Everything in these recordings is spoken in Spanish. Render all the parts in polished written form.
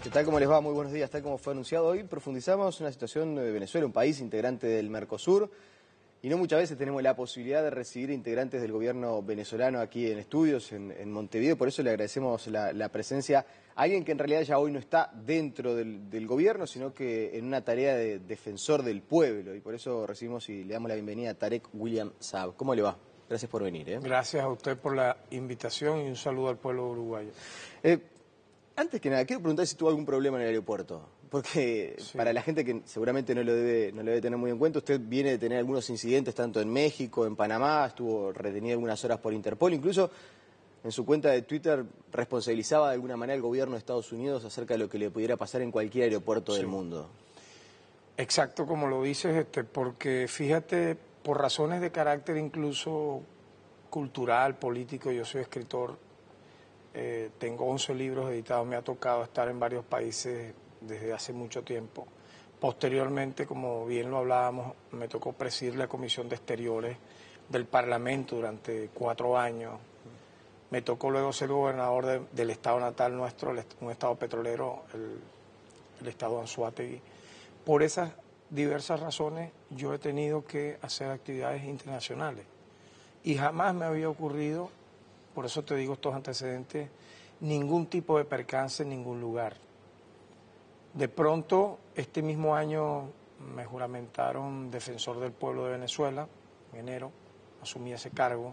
¿Qué tal? ¿Cómo les va? Muy buenos días. Tal como fue anunciado hoy, profundizamos en la situación de Venezuela, un país integrante del Mercosur, y no muchas veces tenemos la posibilidad de recibir integrantes del gobierno venezolano aquí en estudios, en Montevideo. Por eso le agradecemos la presencia a alguien que en realidad ya hoy no está dentro del gobierno, sino que en una tarea de defensor del pueblo. Y por eso recibimos y le damos la bienvenida a Tarek William Saab. ¿Cómo le va? Gracias por venir. Gracias a usted por la invitación y un saludo al pueblo uruguayo. Antes que nada, quiero preguntar si tuvo algún problema en el aeropuerto, porque sí, para la gente que seguramente no lo debe tener muy en cuenta, usted viene de tener algunos incidentes tanto en México, en Panamá, estuvo retenido algunas horas por Interpol, incluso en su cuenta de Twitter responsabilizaba de alguna manera al gobierno de Estados Unidos acerca de lo que le pudiera pasar en cualquier aeropuerto del mundo. Exacto como lo dices, porque fíjate, por razones de carácter incluso cultural, político, yo soy escritor. Tengo 11 libros editados, me ha tocado estar en varios países desde hace mucho tiempo. Posteriormente, como bien lo hablábamos, me tocó presidir la Comisión de Exteriores del Parlamento durante 4 años. Me tocó luego ser gobernador del estado natal nuestro, un estado petrolero, el estado de Anzoátegui. Por esas diversas razones yo he tenido que hacer actividades internacionales y jamás me había ocurrido, por eso te digo estos antecedentes, ningún tipo de percance en ningún lugar. De pronto, este mismo año me juramentaron defensor del pueblo de Venezuela, en enero, asumí ese cargo.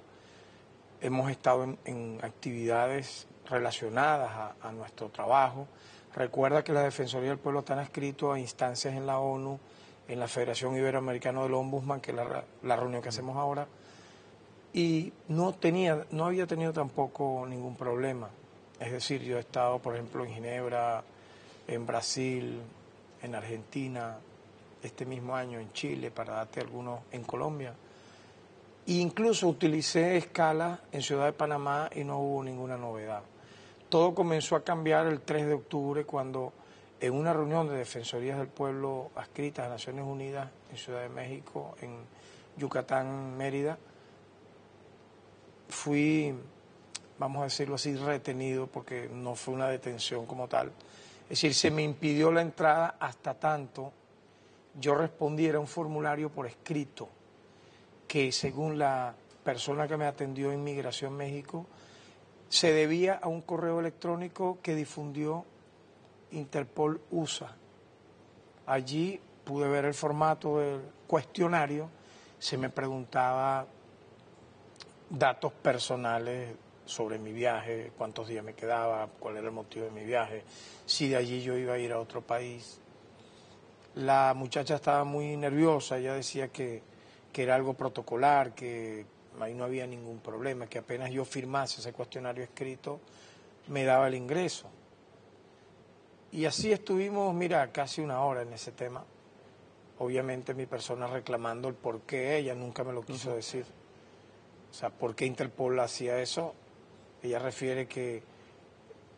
Hemos estado en actividades relacionadas a nuestro trabajo. Recuerda que la Defensoría del Pueblo está inscrito a instancias en la ONU, en la Federación Iberoamericana del Ombudsman, que es la reunión que hacemos ahora, y no había tenido tampoco ningún problema. Es decir, yo he estado, por ejemplo, en Ginebra, en Brasil, en Argentina, este mismo año en Chile, para darte algunos, en Colombia. E incluso utilicé escala en Ciudad de Panamá y no hubo ninguna novedad. Todo comenzó a cambiar el 3 de octubre cuando en una reunión de Defensorías del Pueblo adscritas a Naciones Unidas en Ciudad de México, en Yucatán, Mérida, fui, vamos a decirlo así, retenido porque no fue una detención como tal. Es decir, se me impidió la entrada hasta tanto yo respondiera a un formulario por escrito que según la persona que me atendió en Migración México se debía a un correo electrónico que difundió Interpol USA. Allí pude ver el formato del cuestionario, se me preguntaba datos personales sobre mi viaje, cuántos días me quedaba, cuál era el motivo de mi viaje, si de allí yo iba a ir a otro país. La muchacha estaba muy nerviosa, ella decía que era algo protocolar, que ahí no había ningún problema, que apenas yo firmase ese cuestionario escrito me daba el ingreso. Y así estuvimos, mira, casi una hora en ese tema. Obviamente mi persona reclamando el por qué, ella nunca me lo quiso decir. O sea, ¿por qué Interpol hacía eso? Ella refiere que,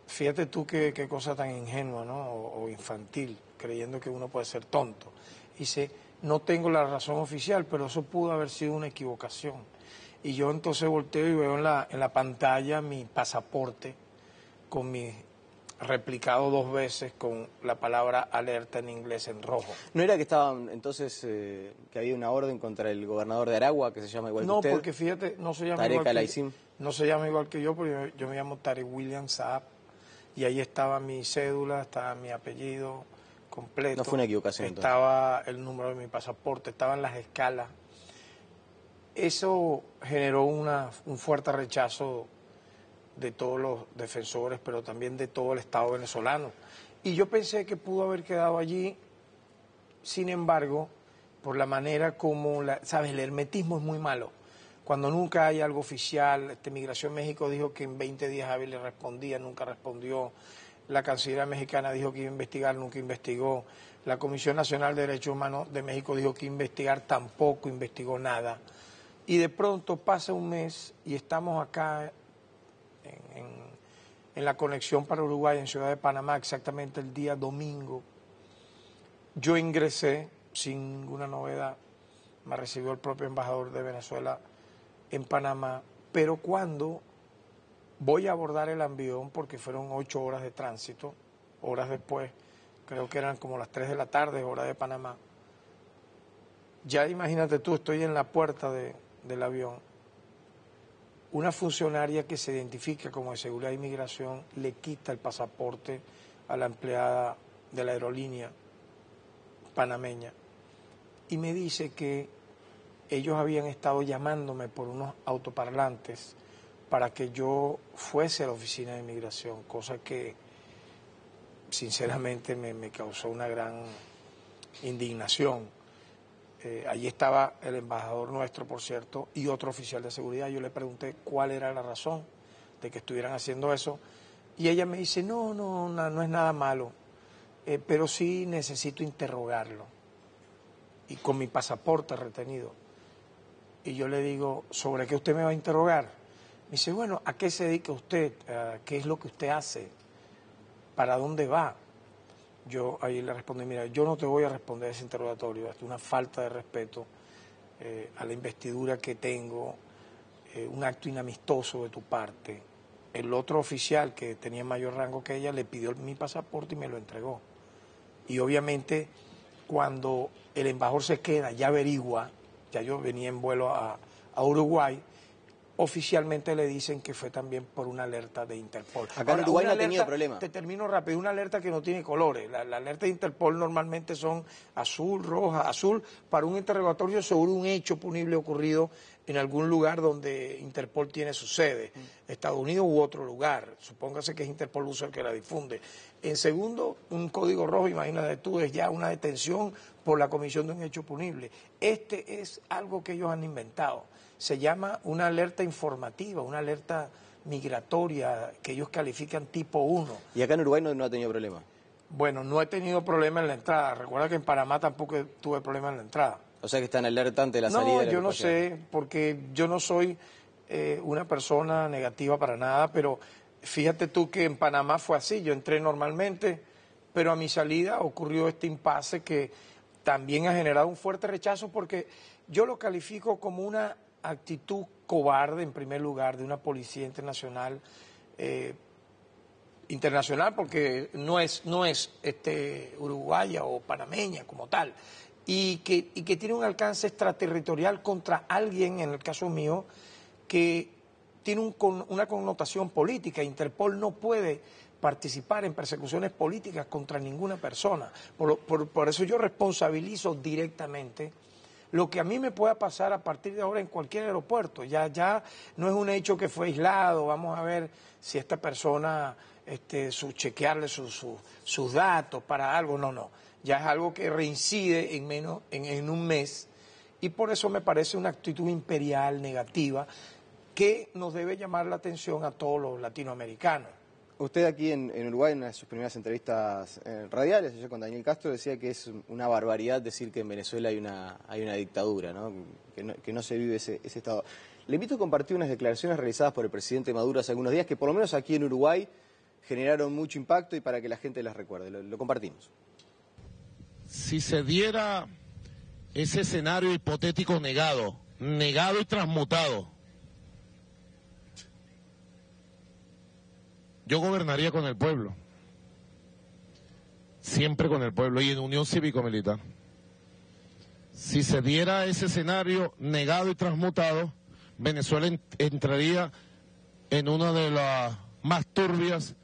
fíjate tú qué cosa tan ingenua, ¿no? O infantil, creyendo que uno puede ser tonto. Dice, no tengo la razón oficial, pero eso pudo haber sido una equivocación. Y yo entonces volteo y veo en la pantalla mi pasaporte con mi replicado 2 veces con la palabra alerta en inglés en rojo. ¿No era que estaban entonces, que había una orden contra el gobernador de Aragua, que se llama igual que usted? No, porque fíjate, no se llama igual que yo. No se llama igual que yo, porque yo me llamo Tarek William Saab, y ahí estaba mi cédula, estaba mi apellido completo. No fue una equivocación entonces. Estaba el número de mi pasaporte, estaban las escalas. Eso generó un fuerte rechazo de todos los defensores, pero también de todo el Estado venezolano. Y yo pensé que pudo haber quedado allí, sin embargo, por la manera como, ¿sabes? El hermetismo es muy malo. Cuando nunca hay algo oficial, Migración México dijo que en 20 días hábiles respondía, nunca respondió. La Cancillería mexicana dijo que iba a investigar, nunca investigó. La Comisión Nacional de Derechos Humanos de México dijo que iba a investigar, tampoco investigó nada. Y de pronto pasa un mes y estamos acá en la conexión para Uruguay, en Ciudad de Panamá, exactamente el día domingo. Yo ingresé sin ninguna novedad, me recibió el propio embajador de Venezuela en Panamá, pero cuando voy a abordar el avión, porque fueron 8 horas de tránsito, horas después, creo que eran como las 3 de la tarde, hora de Panamá. Ya imagínate tú, estoy en la puerta del avión, una funcionaria que se identifica como de seguridad de inmigración le quita el pasaporte a la empleada de la aerolínea panameña y me dice que ellos habían estado llamándome por unos autoparlantes para que yo fuese a la oficina de inmigración, cosa que sinceramente me causó una gran indignación. Allí estaba el embajador nuestro, por cierto, y otro oficial de seguridad. Yo le pregunté cuál era la razón de que estuvieran haciendo eso y ella me dice, no es nada malo, pero sí necesito interrogarlo y con mi pasaporte retenido. Y yo le digo, ¿sobre qué usted me va a interrogar? Me dice, bueno, ¿a qué se dedica usted? ¿Qué es lo que usted hace? ¿Para dónde va? Yo ahí le respondí, mira, yo no te voy a responder ese interrogatorio, es una falta de respeto a la investidura que tengo, un acto inamistoso de tu parte. El otro oficial que tenía mayor rango que ella le pidió mi pasaporte y me lo entregó. Y obviamente cuando el embajador se queda, ya averigua, ya yo venía en vuelo a Uruguay, oficialmente le dicen que fue también por una alerta de Interpol. Acá en Uruguay no ha tenido problema. Te termino rápido, una alerta que no tiene colores. La alerta de Interpol normalmente son azul, roja, azul, para un interrogatorio sobre un hecho punible ocurrido en algún lugar donde Interpol tiene su sede, Estados Unidos u otro lugar. Supóngase que es Interpol el que la difunde. En segundo, un código rojo, imagínate tú, es ya una detención por la comisión de un hecho punible. Este es algo que ellos han inventado. Se llama una alerta informativa, una alerta migratoria que ellos califican tipo 1. ¿Y acá en Uruguay no ha tenido problema? Bueno, no he tenido problema en la entrada. Recuerda que en Panamá tampoco tuve problema en la entrada. O sea que están alerta ante la salida. No, yo no sé, porque yo no soy una persona negativa para nada, pero fíjate tú que en Panamá fue así. Yo entré normalmente, pero a mi salida ocurrió este impasse que también ha generado un fuerte rechazo porque yo lo califico como una actitud cobarde, en primer lugar, de una policía internacional, porque no es uruguaya o panameña como tal, y que tiene un alcance extraterritorial contra alguien, en el caso mío, que tiene una connotación política. Interpol no puede participar en persecuciones políticas contra ninguna persona. Por eso yo responsabilizo directamente lo que a mí me pueda pasar a partir de ahora en cualquier aeropuerto. Ya no es un hecho que fue aislado, vamos a ver si esta persona, chequearle sus datos para algo, no. Ya es algo que reincide en un mes y por eso me parece una actitud imperial, negativa, que nos debe llamar la atención a todos los latinoamericanos. Usted aquí en Uruguay, en una de sus primeras entrevistas radiales, yo con Daniel Castro, decía que es una barbaridad decir que en Venezuela hay una dictadura, ¿no? Que no se vive ese estado. Le invito a compartir unas declaraciones realizadas por el presidente Maduro hace algunos días que por lo menos aquí en Uruguay generaron mucho impacto y para que la gente las recuerde. Lo compartimos. Si se diera ese escenario hipotético negado y transmutado, yo gobernaría con el pueblo, siempre con el pueblo y en unión cívico-militar. Si se diera ese escenario negado y transmutado, Venezuela entraría en una de las más turbias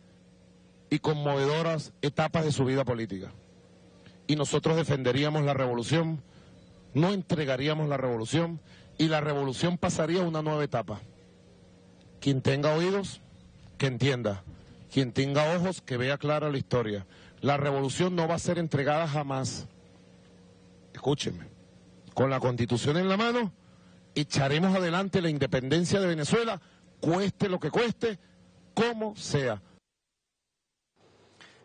y conmovedoras etapas de su vida política. Y nosotros defenderíamos la revolución, no entregaríamos la revolución y la revolución pasaría a una nueva etapa. Quien tenga oídos, que entienda. Quien tenga ojos, que vea clara la historia. La revolución no va a ser entregada jamás. Escúchenme. Con la Constitución en la mano, echaremos adelante la independencia de Venezuela, cueste lo que cueste, como sea.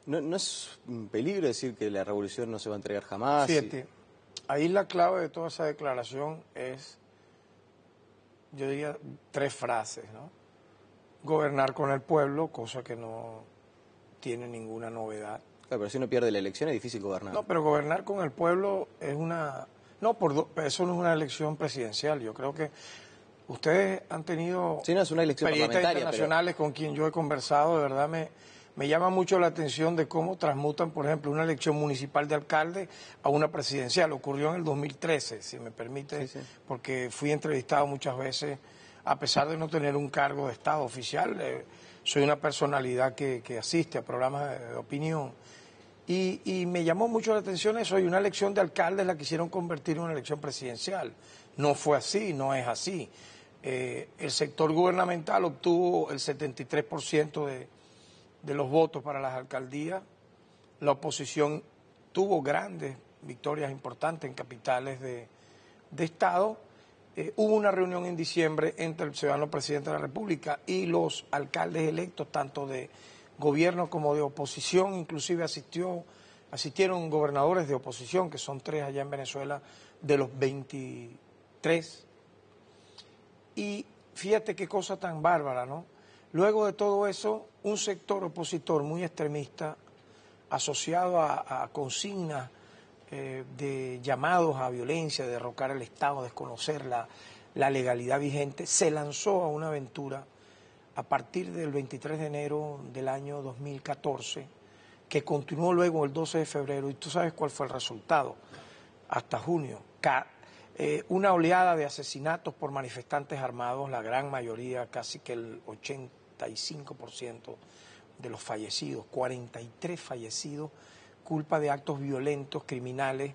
¿No es un peligro decir que la revolución no se va a entregar jamás? Fíjate, ahí la clave de toda esa declaración es, yo diría, 3 frases, ¿no? Gobernar con el pueblo, cosa que no tiene ninguna novedad. Claro, pero si uno pierde la elección es difícil gobernar. No, pero gobernar con el pueblo es una... No, eso no es una elección presidencial. Yo creo que ustedes han tenido sí, no, es una elección periodistas parlamentaria, internacionales con quien yo he conversado, de verdad me Me llama mucho la atención de cómo transmutan, por ejemplo, una elección municipal de alcalde a una presidencial. Ocurrió en el 2013, si me permite, sí, sí. Porque fui entrevistado muchas veces, a pesar de no tener un cargo de Estado oficial, soy una personalidad que asiste a programas de opinión. Y me llamó mucho la atención eso, y una elección de alcalde la quisieron convertir en una elección presidencial. No fue así, no es así. El sector gubernamental obtuvo el 73% de los votos para las alcaldías. La oposición tuvo grandes victorias importantes en capitales de estado. Hubo una reunión en diciembre entre el ciudadano presidente de la República y los alcaldes electos, tanto de gobierno como de oposición. Inclusive asistieron gobernadores de oposición, que son 3 allá en Venezuela, de los 23. Y fíjate qué cosa tan bárbara, ¿no? Luego de todo eso, un sector opositor muy extremista, asociado a consignas de llamados a violencia, de derrocar el Estado, desconocer la legalidad vigente, se lanzó a una aventura a partir del 23 de enero del año 2014, que continuó luego el 12 de febrero, y tú sabes cuál fue el resultado, hasta junio. Una oleada de asesinatos por manifestantes armados, la gran mayoría, casi que el 85% de los fallecidos, 43 fallecidos, culpa de actos violentos, criminales,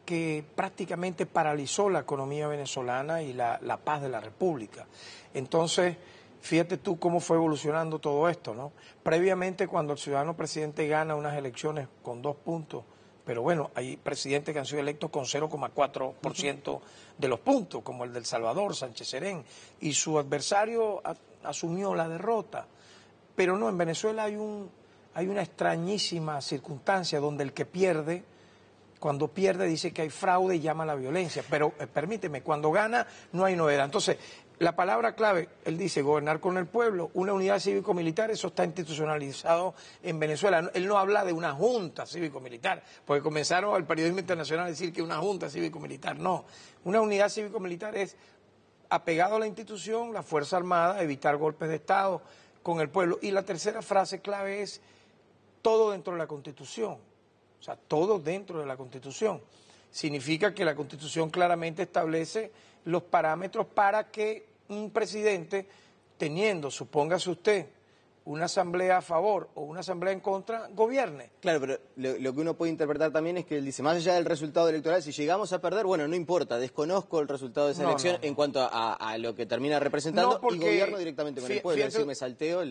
que prácticamente paralizó la economía venezolana y la paz de la República. Entonces, fíjate tú cómo fue evolucionando todo esto, ¿no? Previamente, cuando el ciudadano presidente gana unas elecciones con 2 puntos, pero bueno, hay presidentes que han sido electos con 0,4% de los puntos, como el de El Salvador, Sánchez Serén, y su adversario asumió la derrota. Pero no, en Venezuela hay una extrañísima circunstancia donde el que pierde, cuando pierde dice que hay fraude y llama a la violencia, pero permíteme, cuando gana no hay novedad. Entonces, la palabra clave, él dice, gobernar con el pueblo, una unidad cívico-militar, eso está institucionalizado en Venezuela. Él no habla de una junta cívico-militar, porque comenzaron el periodismo internacional a decir que una junta cívico-militar, no. Una unidad cívico-militar es apegado a la institución, la Fuerza Armada, evitar golpes de Estado con el pueblo. Y la tercera frase clave es todo dentro de la Constitución, o sea, todo dentro de la Constitución. Significa que la Constitución claramente establece los parámetros para que un presidente, teniendo, supóngase usted, una asamblea a favor o una asamblea en contra, gobierne. Claro, pero lo que uno puede interpretar también es que él dice, más allá del resultado electoral, si llegamos a perder, bueno, no importa, desconozco el resultado de esa elección en cuanto a lo que termina representando y gobierno directamente con el pueblo. Es decir, me salteo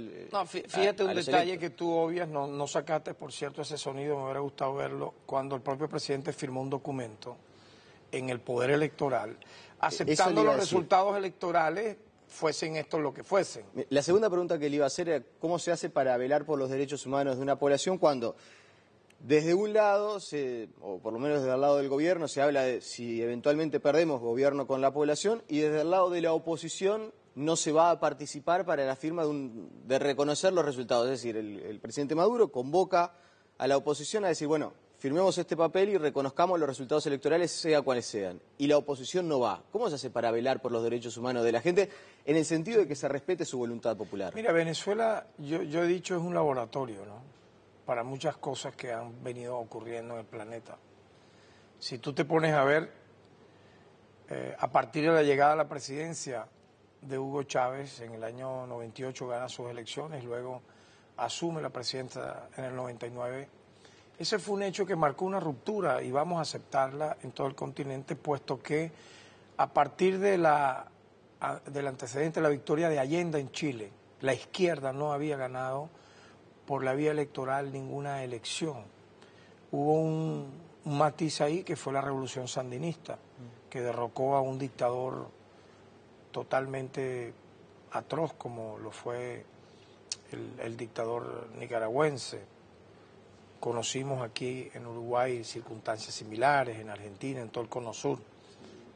fíjate un detalle que tú obvias, no sacaste, por cierto, ese sonido, me hubiera gustado verlo, cuando el propio presidente firmó un documento en el Poder Electoral, aceptando los resultados electorales, fuesen estos lo que fuesen. La segunda pregunta que le iba a hacer era cómo se hace para velar por los derechos humanos de una población cuando desde un lado, o por lo menos desde el lado del gobierno, se habla de si eventualmente perdemos gobierno con la población, y desde el lado de la oposición no se va a participar para la firma de reconocer los resultados. Es decir, el presidente Maduro convoca a la oposición a decir, bueno, firmemos este papel y reconozcamos los resultados electorales, sea cuales sean. Y la oposición no va. ¿Cómo se hace para velar por los derechos humanos de la gente en el sentido de que se respete su voluntad popular? Mira, Venezuela, yo he dicho, es un laboratorio, ¿no?, para muchas cosas que han venido ocurriendo en el planeta. Si tú te pones a ver, a partir de la llegada a la presidencia de Hugo Chávez, en el año 98 gana sus elecciones, luego asume la presidencia en el 99, ese fue un hecho que marcó una ruptura y vamos a aceptarla en todo el continente, puesto que a partir del antecedente de la victoria de Allende en Chile, la izquierda no había ganado por la vía electoral ninguna elección. Hubo un matiz ahí que fue la revolución sandinista, que derrocó a un dictador totalmente atroz como lo fue el dictador nicaragüense. Conocimos aquí en Uruguay circunstancias similares, en Argentina, en todo el Cono Sur,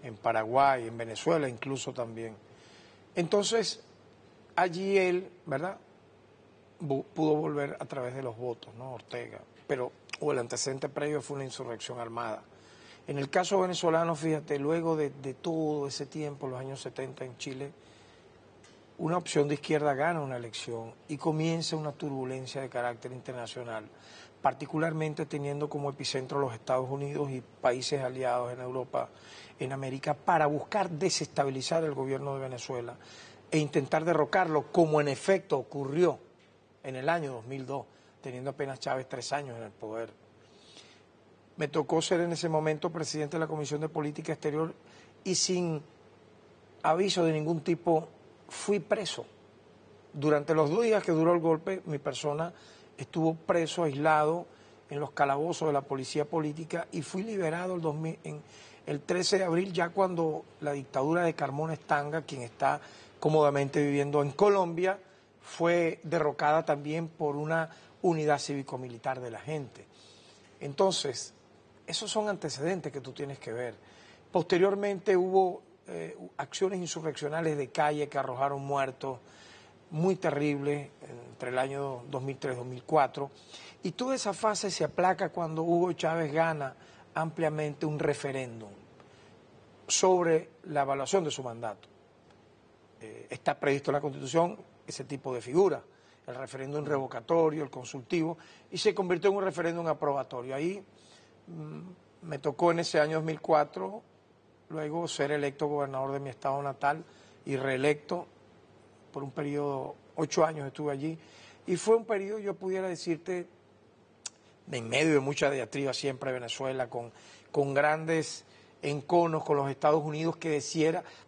en Paraguay, en Venezuela incluso también. Entonces, allí él, ¿verdad?, pudo volver a través de los votos, ¿no?, Ortega, pero el antecedente previo fue una insurrección armada. En el caso venezolano, fíjate, luego de todo ese tiempo, los años 70 en Chile, una opción de izquierda gana una elección y comienza una turbulencia de carácter internacional, particularmente teniendo como epicentro los Estados Unidos y países aliados en Europa, en América, para buscar desestabilizar el gobierno de Venezuela e intentar derrocarlo, como en efecto ocurrió en el año 2002, teniendo apenas Chávez 3 años en el poder. Me tocó ser en ese momento presidente de la Comisión de Política Exterior y sin aviso de ningún tipo fui preso. Durante los 2 días que duró el golpe, mi persona estuvo preso, aislado, en los calabozos de la policía política y fui liberado el 13 de abril, ya cuando la dictadura de Carmona Estanga, quien está cómodamente viviendo en Colombia, fue derrocada también por una unidad cívico-militar de la gente. Entonces, esos son antecedentes que tú tienes que ver. Posteriormente hubo acciones insurreccionales de calle que arrojaron muertos, muy terribles, entre el año 2003-2004, y toda esa fase se aplaca cuando Hugo Chávez gana ampliamente un referéndum sobre la evaluación de su mandato. Está previsto en la Constitución ese tipo de figuras, el referéndum revocatorio, el consultivo, y se convirtió en un referéndum aprobatorio. Ahí me tocó en ese año 2004, luego ser electo gobernador de mi estado natal y reelecto por un periodo, 8 años estuve allí, y fue un periodo, yo pudiera decirte, en medio de mucha diatriba siempre de Venezuela, con grandes enconos con los Estados Unidos, que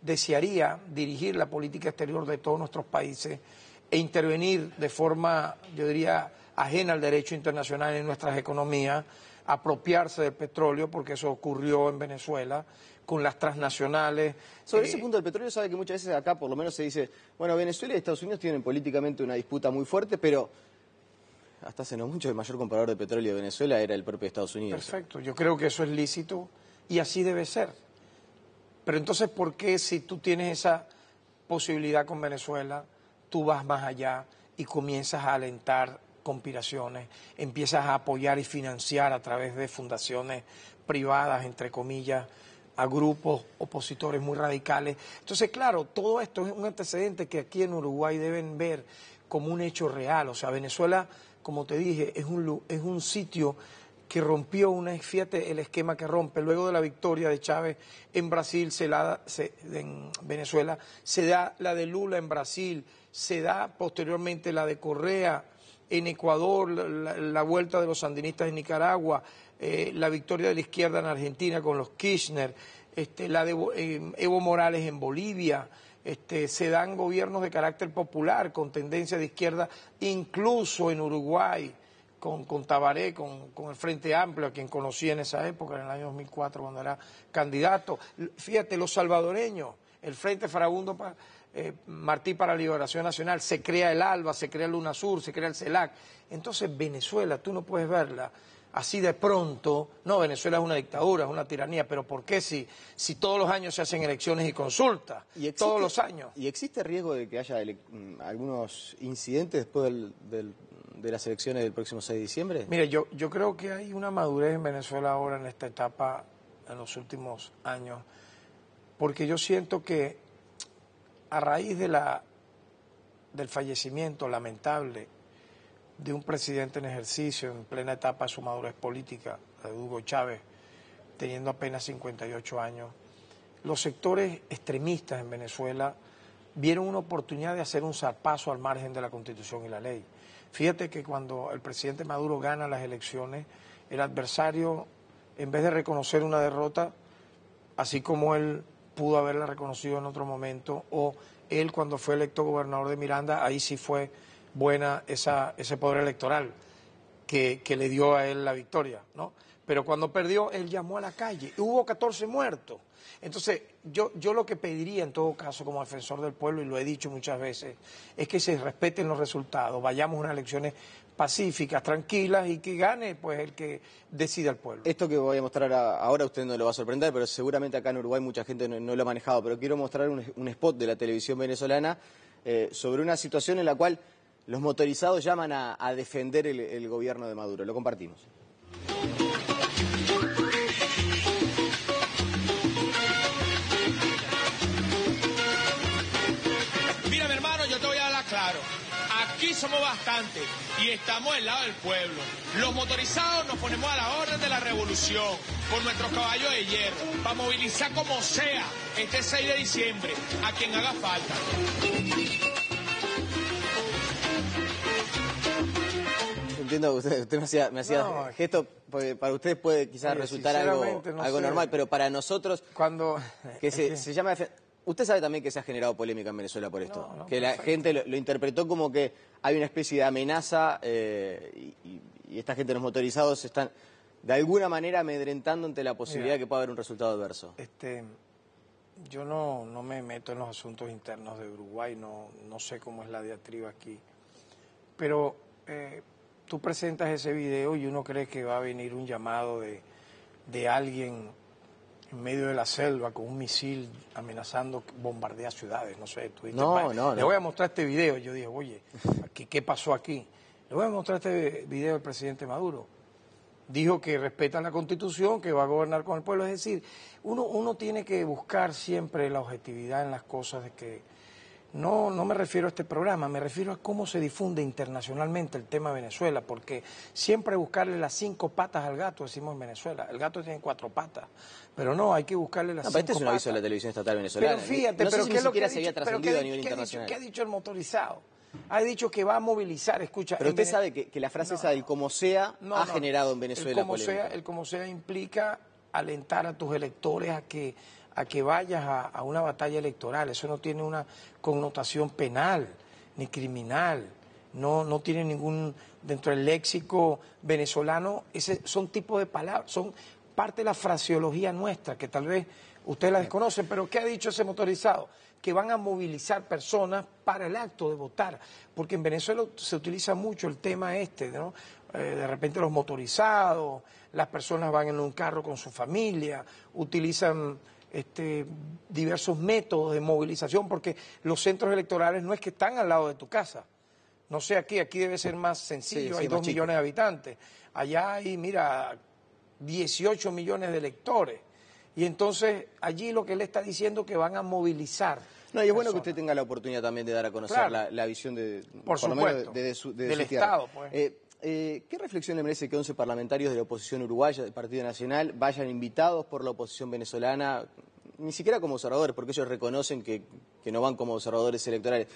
desearía dirigir la política exterior de todos nuestros países e intervenir de forma, yo diría, ajena al derecho internacional en nuestras economías, apropiarse del petróleo, porque eso ocurrió en Venezuela, con las transnacionales. Sobre ese punto del petróleo, sabe que muchas veces acá por lo menos se dice, bueno, Venezuela y Estados Unidos tienen políticamente una disputa muy fuerte, pero hasta hace no mucho el mayor comprador de petróleo de Venezuela era el propio Estados Unidos. Perfecto, yo creo que eso es lícito y así debe ser. Pero entonces, ¿por qué si tú tienes esa posibilidad con Venezuela, tú vas más allá y comienzas a alentar conspiraciones, empiezas a apoyar y financiar a través de fundaciones privadas, entre comillas, a grupos opositores muy radicales? Entonces, claro, todo esto es un antecedente que aquí en Uruguay deben ver como un hecho real. O sea, Venezuela, como te dije, es un sitio que rompió fíjate el esquema que rompe. Luego de la victoria de Chávez en Brasil, en Venezuela, se da la de Lula en Brasil, se da posteriormente la de Correa en Ecuador, la vuelta de los sandinistas en Nicaragua, la victoria de la izquierda en Argentina con los Kirchner, la de Evo Morales en Bolivia. Se dan gobiernos de carácter popular con tendencia de izquierda, incluso en Uruguay, con Tabaré, con el Frente Amplio, a quien conocí en esa época, en el año 2004, cuando era candidato. Fíjate, los salvadoreños, el Frente Farabundo Martí para la Liberación Nacional, se crea el ALBA, se crea el UNASUR, se crea el CELAC. Entonces, Venezuela, tú no puedes verla así de pronto. No, Venezuela es una dictadura, es una tiranía, pero ¿por qué si todos los años se hacen elecciones y consultas? Todos los años. ¿Y existe riesgo de que haya algunos incidentes después de las elecciones del próximo 6 de diciembre? Mire, yo creo que hay una madurez en Venezuela ahora en esta etapa, en los últimos años, porque yo siento que a raíz del fallecimiento lamentable de un presidente en ejercicio, en plena etapa de su madurez política, de Hugo Chávez, teniendo apenas 58 años, los sectores extremistas en Venezuela vieron una oportunidad de hacer un zarpazo al margen de la Constitución y la ley. Fíjate que cuando el presidente Maduro gana las elecciones, el adversario, en vez de reconocer una derrota, así como él pudo haberla reconocido en otro momento, o él cuando fue electo gobernador de Miranda, ahí sí fue buena ese poder electoral que le dio a él la victoria, ¿no? Pero cuando perdió, él llamó a la calle, y hubo 14 muertos. Entonces, yo lo que pediría en todo caso como defensor del pueblo, y lo he dicho muchas veces, es que se respeten los resultados, vayamos a unas elecciones pacíficas, tranquilas, y que gane pues el que decida el pueblo. Esto que voy a mostrar ahora a usted no lo va a sorprender, pero seguramente acá en Uruguay mucha gente no lo ha manejado, pero quiero mostrar un spot de la televisión venezolana sobre una situación en la cual los motorizados llaman a defender el gobierno de Maduro. Lo compartimos. Mira, mi hermano, somos bastantes y estamos del lado del pueblo. Los motorizados nos ponemos a la orden de la revolución por nuestros caballos de hierro, para movilizar como sea este 6 de diciembre a quien haga falta. Entiendo que usted me hacía gesto, porque para ustedes puede quizás resultar algo normal, pero para nosotros, que se llama... Usted sabe también que se ha generado polémica en Venezuela por esto, que la gente lo interpretó como que hay una especie de amenaza y esta gente, los motorizados, están de alguna manera amedrentando ante la posibilidad de que pueda haber un resultado adverso. Yo no me meto en los asuntos internos de Uruguay, no sé cómo es la diatriba aquí, pero tú presentas ese video y uno cree que va a venir un llamado de alguien en medio de la selva con un misil amenazando bombardear ciudades, no sé. Tú dices, le voy a mostrar este video. Yo dije, oye, ¿qué pasó aquí? Le voy a mostrar este video del presidente Maduro. Dijo que respeta la Constitución, que va a gobernar con el pueblo. Es decir, uno tiene que buscar siempre la objetividad en las cosas de que... No me refiero a este programa, me refiero a cómo se difunde internacionalmente el tema de Venezuela, porque siempre buscarle las 5 patas al gato, decimos en Venezuela. El gato tiene 4 patas, pero no, hay que buscarle las 5 patas. Este es un aviso de la televisión estatal venezolana. Pero fíjate, no sé si ¿qué es lo que siquiera se había trascendido a nivel internacional. ¿Qué ha dicho el motorizado? Ha dicho que va a movilizar, escucha... Pero usted sabe que la frase esa del como sea ha generado en Venezuela polémica. El como sea implica alentar a tus electores a que vayas a una batalla electoral. Eso no tiene una connotación penal ni criminal, no tiene ningún... Dentro del léxico venezolano, son tipos de palabras, son parte de la fraseología nuestra, que tal vez ustedes la desconocen, pero ¿qué ha dicho ese motorizado? Que van a movilizar personas para el acto de votar, porque en Venezuela se utiliza mucho el tema ¿no? De repente los motorizados, las personas van en un carro con su familia, utilizan diversos métodos de movilización, porque los centros electorales no es que están al lado de tu casa. No sé, aquí debe ser más sencillo, hay 2 millones de habitantes. Allá hay, mira, 18 millones de electores. Y entonces allí lo que él está diciendo es que van a movilizar. No, y es bueno que usted tenga la oportunidad también de dar a conocer la visión por supuesto, del Estado. Pues. ¿Qué reflexión le merece que 11 parlamentarios de la oposición uruguaya, del Partido Nacional, vayan invitados por la oposición venezolana, ni siquiera como observadores, porque ellos reconocen que no van como observadores electorales?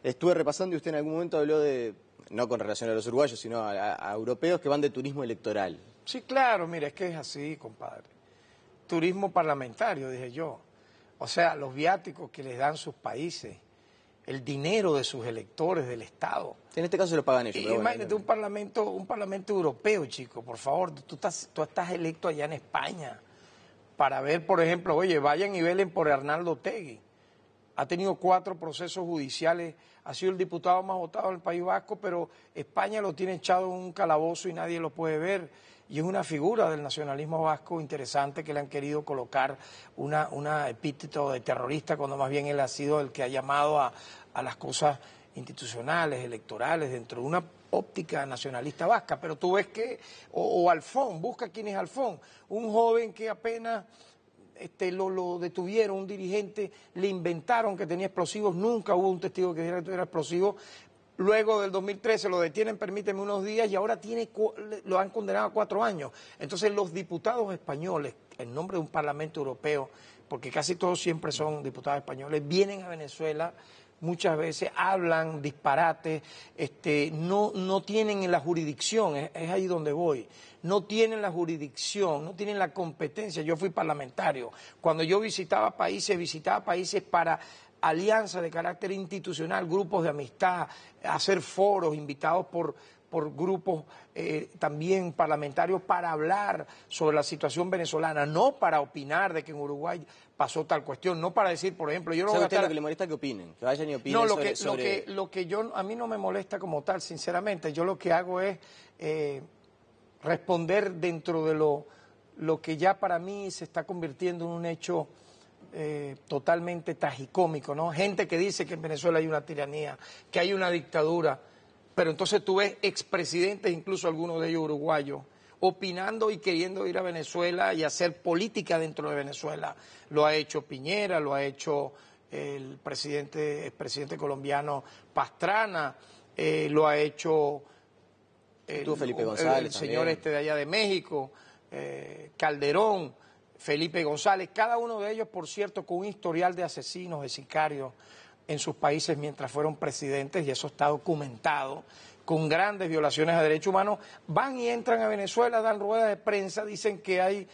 Estuve repasando y usted en algún momento habló de, no con relación a los uruguayos, sino a europeos que van de turismo electoral. Sí, claro, mira, es que es así, compadre. Turismo parlamentario, dije yo. O sea, los viáticos que les dan sus países, el dinero de sus electores, del Estado. En este caso se lo pagan ellos. Pero imagínate un parlamento europeo, chico, por favor. Tú estás electo allá en España para ver, por ejemplo, oye, vayan y velen por Arnaldo Otegi. Ha tenido 4 procesos judiciales, ha sido el diputado más votado del País Vasco, pero España lo tiene echado en un calabozo y nadie lo puede ver. Y es una figura del nacionalismo vasco interesante que le han querido colocar una epíteto de terrorista, cuando más bien él ha sido el que ha llamado a las cosas institucionales, electorales, dentro de una óptica nacionalista vasca. Pero tú ves que, o Alfón, busca quién es Alfón, un joven que apenas lo detuvieron, un dirigente, le inventaron que tenía explosivos, nunca hubo un testigo que dijera que tuviera explosivos. Luego del 2013 lo detienen, permíteme, unos días, y ahora lo han condenado a 4 años. Entonces los diputados españoles, en nombre de un Parlamento Europeo, porque casi todos siempre son diputados españoles, vienen a Venezuela, muchas veces hablan disparates, no tienen la jurisdicción, es ahí donde voy, no tienen la jurisdicción, no tienen la competencia. Yo fui parlamentario, cuando yo visitaba países para alianzas de carácter institucional, grupos de amistad, hacer foros invitados por grupos también parlamentarios para hablar sobre la situación venezolana, no para opinar de que en Uruguay pasó tal cuestión, no para decir, por ejemplo, yo no voy a usted lo que le molesta que opinen, que vayan y opinen a mí no me molesta como tal, sinceramente. Yo lo que hago es responder dentro de lo que ya para mí se está convirtiendo en un hecho totalmente tragicómico, ¿no? Gente que dice que en Venezuela hay una tiranía, que hay una dictadura, pero entonces tú ves expresidentes, incluso algunos de ellos uruguayos, opinando y queriendo ir a Venezuela y hacer política dentro de Venezuela. Lo ha hecho Piñera, lo ha hecho el expresidente colombiano Pastrana, lo ha hecho Felipe González, el señor de allá de México, Calderón, Felipe González, cada uno de ellos, por cierto, con un historial de asesinos, de sicarios en sus países mientras fueron presidentes, y eso está documentado, con grandes violaciones a derechos humanos, van y entran a Venezuela, dan ruedas de prensa, dicen que hay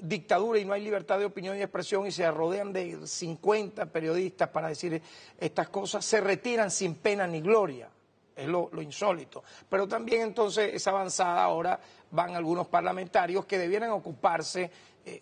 dictadura y no hay libertad de opinión y expresión, y se rodean de 50 periodistas para decir estas cosas, se retiran sin pena ni gloria. Es lo insólito. Pero también entonces esa avanzada ahora van algunos parlamentarios que debieran ocuparse,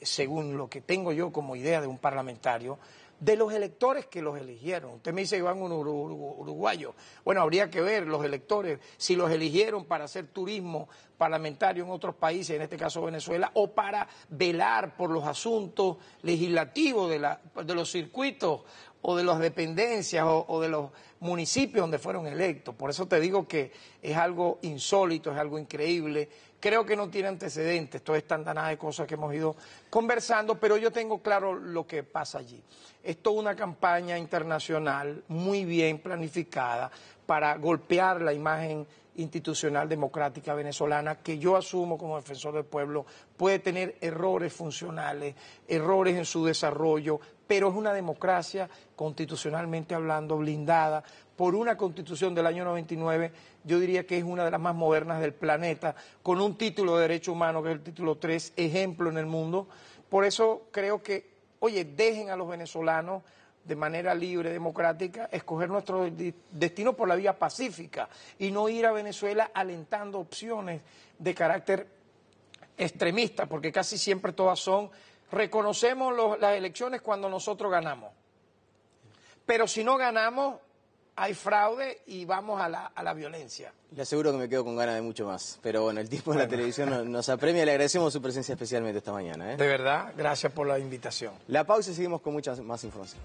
según lo que tengo yo como idea de un parlamentario, de los electores que los eligieron. Usted me dice que van un uruguayo. Bueno, habría que ver los electores, si los eligieron para hacer turismo parlamentario en otros países, en este caso Venezuela, o para velar por los asuntos legislativos de los circuitos o de las dependencias o de los municipios donde fueron electos. Por eso te digo que es algo insólito, es algo increíble. Creo que no tiene antecedentes toda esta andanada de cosas que hemos ido conversando, pero yo tengo claro lo que pasa allí. Es toda una campaña internacional muy bien planificada para golpear la imagen institucional democrática venezolana, que yo asumo como defensor del pueblo puede tener errores funcionales, errores en su desarrollo, pero es una democracia constitucionalmente hablando blindada por una constitución del año 99, yo diría que es una de las más modernas del planeta, con un título de Derecho Humano que es el título 3, ejemplo en el mundo. Por eso creo que, oye, dejen a los venezolanos de manera libre, democrática, escoger nuestro destino por la vía pacífica y no ir a Venezuela alentando opciones de carácter extremista, porque casi siempre todas son, reconocemos las elecciones cuando nosotros ganamos, pero si no ganamos hay fraude y vamos a la violencia. Le aseguro que me quedo con ganas de mucho más, pero bueno, el tiempo de la televisión nos apremia y le agradecemos su presencia especialmente esta mañana. De verdad, gracias por la invitación. La pausa y seguimos con mucha más información.